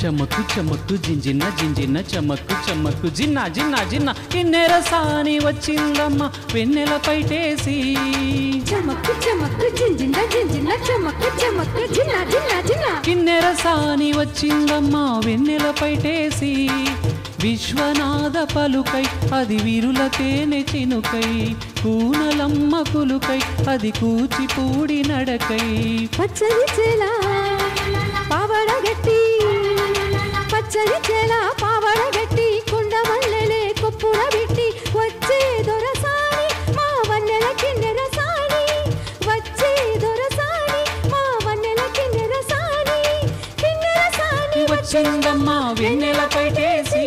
చమక్కు చమక్కు జింజిన్న జింజిన్న చమక్కు చమక్కు జిన్న జిన్న జిన్న కిన్నెర సాని వచ్చిందమ్మ వెన్నెల పైటేసి చమక్కు చమక్కు జింజిన్న జింజిన్న చమక్కు చమక్కు జిన్న జిన్న జిన్న కిన్నెర సాని వచ్చిందమ్మ వెన్నెల పైటేసి విశ్వనాథ పలుకై అది విరుల తేనె చినుకై కూనలమ్మ కులుకై అది కూచిపూడి నడకై పచ్చని చేల పావడగట్టి పచ్చని చేల పావడగట్టి కొండ మల్లెలే కొప్పుడ పెట్టి వచ్చే దొరసాని మా వన్నెల కిన్నెర సాని వచ్చే దొరసాని మా వన్నెల కిన్నెర సాని వచ్చిందమ్మ వెన్నెల పైటేసి